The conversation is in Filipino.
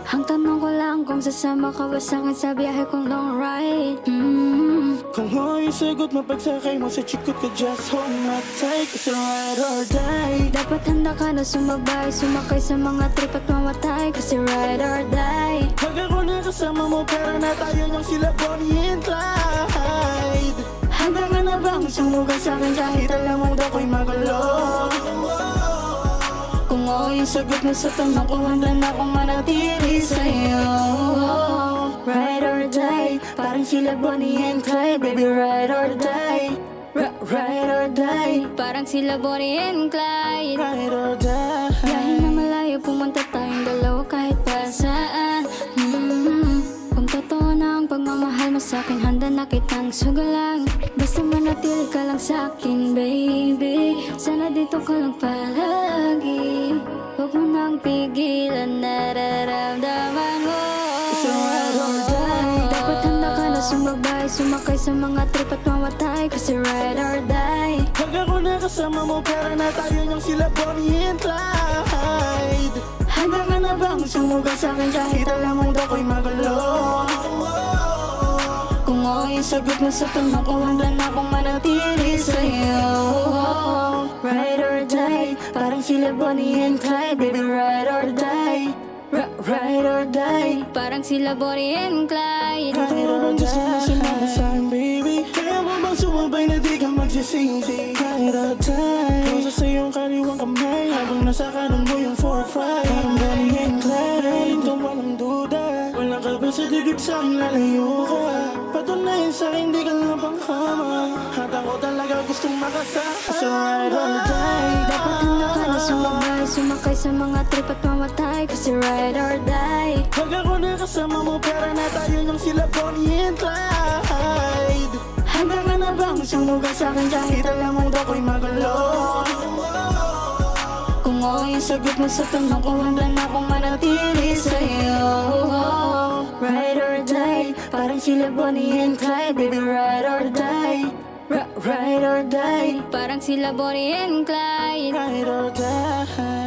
Ang tanong ko lang kung sasama ka ba sa'kin sa biyahe kong long ride. Kung mo yung sagot mo pagsakay mo sa chikot ka, just hold my tight. Kasi ride or die. Dapat handa ka na sumabay, sumakay sa mga trip at mamatay. Kasi ride or die. Pag ako na kasama mo, pera na tayo niyang sila Bonnie and Clyde. Handa ka na bang sumugal sa'kin kahit alam mong ako'y magulo? Kung oo yung sagot mo sa tanong ko, handa na akong manatili sa'yo. Ride or die, parang sila Bonnie and Clyde. Baby, ride or die. Ride or die, parang sila Bonnie and Clyde. Ride or die. Biyahe na malayo, pumunta tayong dalawa kahit pa saan. Kung totoo na ang pagmamahal mo sa'kin, handa na kitang sugalang. Basta manatili ka lang sa'kin, baby. Sana dito ka lang palagi. Huwag mo nang pigilan, nararamdaman mo. So ride or die. Dapat handa ka na sumabay, sumakay sa mga trip at mamatay. Kasi ride or die. Pag ako na kasama mo, pera na tayo niyang sila Bonnie and Clyde. Handa ka na bang sumugal sa'kin kahit alam mong ako'y magulo? Kung oo yung sagot mo sa tanong ko, handa na akong manatili sa'yo. Ride or die, parang sila Bonnie and Clyde. Baby, ride or die. Ride or die, parang sila Bonnie and Clyde. Ride or die. Gusto mo sumama sa'kin, baby. Kaya mo bang sumabay na di ka magsisisi? Ride or die. Pusa sa iyong kaliwang kamay habang nasa kanan mo yung 4-5. Parang Bonnie and Clyde, ito walang duda. Walang kabal sa dibdib sa'kin, lalayo ka. Patunayan sa'kin, di ka lang pangkama. At ako talaga gustong makasama. So ride or die. Dapat handa ka na sumabay, sumakay sa mga trip at mamatay. Kasi ride or die. Pag ako na kasama mo, pera na tayo niyang sila Bonnie and Clyde. Handa ka na bang sumugal sa'kin kahit alam mong ako'y magulo? Kung oo yung sagot mo sa tanong ko, handa na akong manatili sa'yo. Ride or die, parang sila Bonnie and Clyde. Baby, ride or die. Ride or die, parang sila Bonnie and Clyde. Ride or die.